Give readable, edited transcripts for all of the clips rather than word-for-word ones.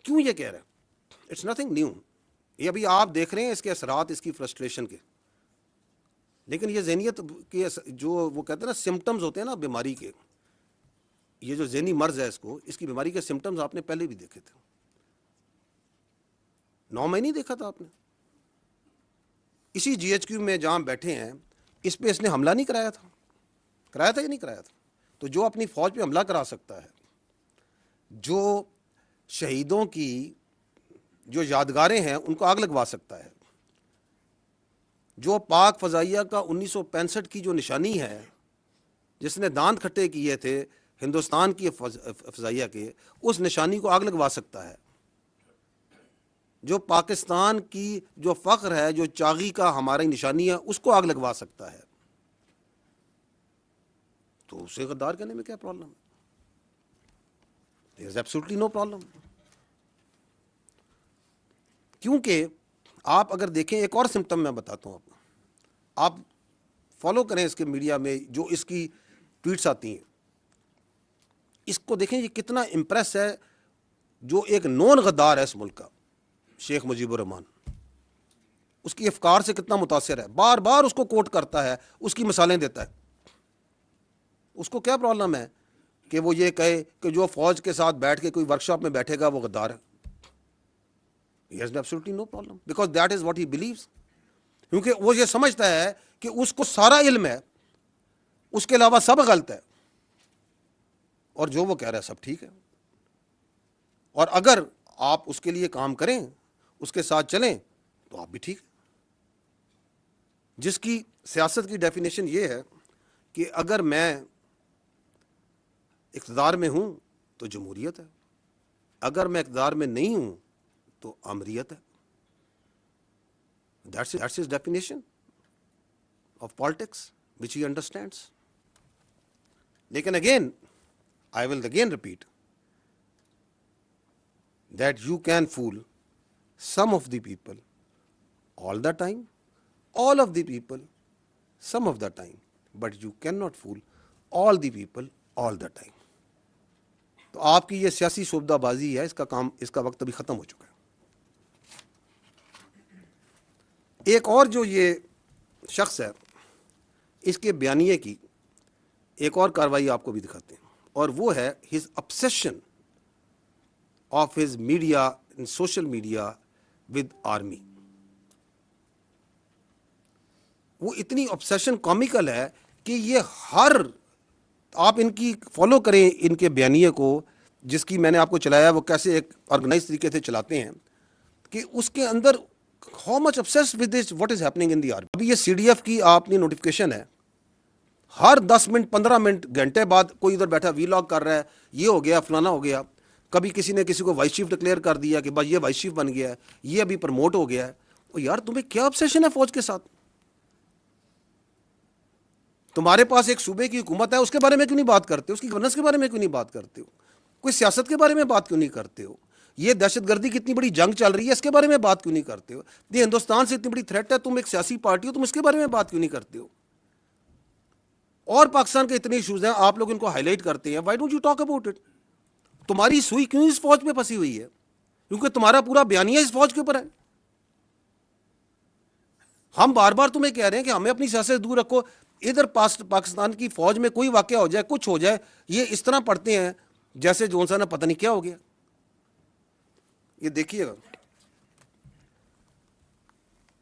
کیوں یہ کہہ رہے ہیں؟ It's nothing new. یہ ابھی آپ دیکھ رہے ہیں اس کے اثرات اس کی فرسٹریشن کے. لیکن یہ ذہنیت کے جو وہ کہتے ہیں نا سمٹمز ہوتے ہیں نا بیماری کے, یہ جو ذہنی مرض ہے اس کی بیماری کے سمٹمز آپ نے پہلے بھی دیکھے تھے. 9 مہینے دیکھا تھا آپ نے. اسی جی ایچ کیو میں جہاں بیٹھے ہیں اس پہ اس نے حملہ نہیں کرایا تھا یا نہیں کرایا تھا؟ تو جو اپنی فوج پہ حملہ کرا سکتا ہے, جو شہیدوں کی جو یادگاریں ہیں ان کو آگ لگوا سکتا ہے, جو پاک فضائیہ کا 1965 کی جو نشانی ہے جس نے دانت کھٹے کیے تھے ہندوستان کی فضائیہ کے, اس نشانی کو آگ لگوا سکتا ہے, جو پاکستان کی جو فخر ہے, جو چاغی کا ہماری نشانی ہے, اس کو آگ لگوا سکتا ہے, تو اسے غدار کہنے میں کیا پرابلم ہے؟ There is absolutely no problem. کیونکہ آپ اگر دیکھیں ایک اور سمٹم میں بتاتا ہوں آپ فالو کریں اس کے میڈیا میں جو اس کی ٹویٹس آتی ہیں, اس کو دیکھیں یہ کتنا امپریس ہے, جو ایک نون غدار ہے اس ملک کا شیخ مجیب الرحمان, اس کی افکار سے کتنا متاثر ہے, بار بار اس کو کوٹ کرتا ہے, اس کی مثالیں دیتا ہے. اس کو کیا پرابلم ہے کہ وہ یہ کہے کہ جو فوج کے ساتھ بیٹھ کے کوئی ورکشاپ میں بیٹھے گا وہ غدار ہے؟ He has absolutely no problem because that is what he believes. کیونکہ وہ یہ سمجھتا ہے کہ اس کو سارا علم ہے, اس کے علاوہ سب غلط ہے, اور جو وہ کہہ رہا ہے سب ٹھیک ہے. اور اگر آپ اس کے لیے کام کریں, اس کے ساتھ چلیں, تو آپ بھی ٹھیک ہے. جس کی سیاست کی ڈیفینیشن یہ ہے کہ اگر میں اقتدار میں ہوں تو جمہوریت ہے, اگر میں اقتدار میں نہیں ہوں تو امریت ہے. That's his definition of politics which he understands. لیکن again, I will again repeat that you can fool some of the people all the time, all of the people some of the time, but you cannot fool all the people all the time. تو آپ کی یہ سیاسی شعبدہ بازی ہے, اس کا وقت ابھی ختم ہو چکا ہے. ایک اور جو یہ شخص ہے, اس کے بیانیے کی ایک اور کاروائی آپ کو بھی دکھاتے ہیں, اور وہ ہے his obsession of his media and social media with army. وہ اتنی obsession comical ہے کہ یہ آپ ان کی فالو کریں ان کے بیانیے کو, جس کی میں نے آپ کو چلایا وہ کیسے ایک آرگنائز طریقے سے چلاتے ہیں, کہ اس کے اندر how much obsessed with this what is happening in the army. ابھی یہ سی ڈی ایف کی آپ نے نوٹیفیکیشن ہے, ہر 10 منٹ 15 منٹ گھنٹے بعد کوئی ادھر بیٹھا وی لاگ کر رہا ہے, یہ ہو گیا فلانا ہو گیا. کبھی کسی نے کسی کو وائس چیف ڈکلیئر کر دیا کہ بھائی یہ وائس چیف بن گیا ہے, یہ ابھی پروموٹ ہو گیا ہے. اور یار تمہیں کیا obsession ہے فوج کے ساتھ؟ تمہارے پاس ایک صوبے کی حکومت ہے, اس کے بارے میں کیوں نہیں بات کرتے ہو؟ اس کی گورننس کے بارے میں کیوں نہیں بات کرتے ہو؟ کوئی سیاست کے بارے میں بات کیوں نہیں کرتے ہو؟ یہ دہشت گردی کی اتنی بڑی جنگ چل رہی ہے, اس کے بارے میں بات کیوں نہیں کرتے ہو؟ یہ ہندوستان سے اتنی بڑی تھریٹ ہے, تم ایک سیاسی پارٹی ہو, تم اس کے بارے میں بات کیوں نہیں کرتے ہو؟ اور پاکستان کے اتنے ایشوز ہیں, آپ لوگ ان کو ہائی لائٹ کرتے ہیں. Why don't you talk about it? تمہاری سوئی کیوں اس فوج پہ پھنسی ہوئی ہے؟ کیونکہ تمہارا پورا بیانیہ اس فوج کے اوپر ہے. ہم بار بار تمہیں کہہ رہے ہیں کہ ہمیں اپنی سیاست دور رکھو. ادھر پاکستان کی فوج میں کوئی واقعہ ہو جائے, کچھ ہو جائے, یہ اس طرح پڑھتے ہیں جیسے جون سا نے پتہ نہیں کیا ہو گیا. یہ دیکھیے گا,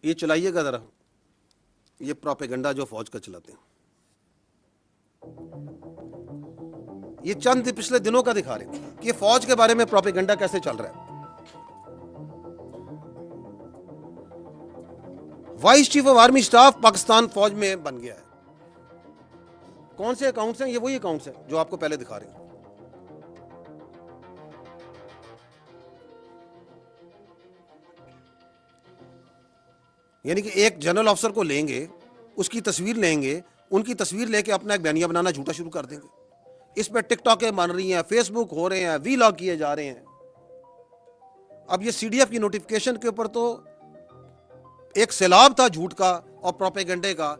یہ چلائیے گا ذرا, یہ پروپیگنڈا جو فوج کا چلاتے ہیں, یہ چند پچھلے دنوں کا دکھا رہے ہیں کہ یہ فوج کے بارے میں پروپیگنڈا کیسے چل رہا ہے. Vice chief of army staff Pakistan فوج میں بن گیا ہے. کون سے اکاؤنٹس ہیں؟ یہ وہی اکاؤنٹس ہیں جو آپ کو پہلے دکھا رہے ہیں. یعنی کہ ایک جنرل افسر کو لیں گے, اس کی تصویر لیں گے, ان کی تصویر لے کے اپنا ایک بیانیہ بنانا جھوٹا شروع کر دیں گے. اس پہ ٹک ٹاکیں بن رہی ہیں, فیس بک ہو رہے ہیں, وی لاگ کیے جا رہے ہیں. اب یہ سی ڈی ایف کی نوٹیفیکیشن کے اوپر تو ایک سیلاب تھا جھوٹ کا اور پروپیگنڈے کا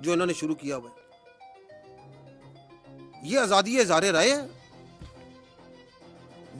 جو انہوں نے شروع کیا ہوا ہے. یہ آزادی اظہار رائے ہے.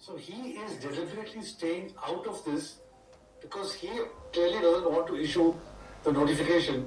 So he is deliberately staying out of this because he clearly doesn't want to issue the notification.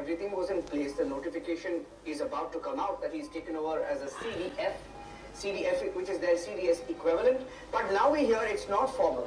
everything was in place, the notification is about to come out that he's taken over as a CDF, which is their CDS equivalent. But now we hear it's not formal.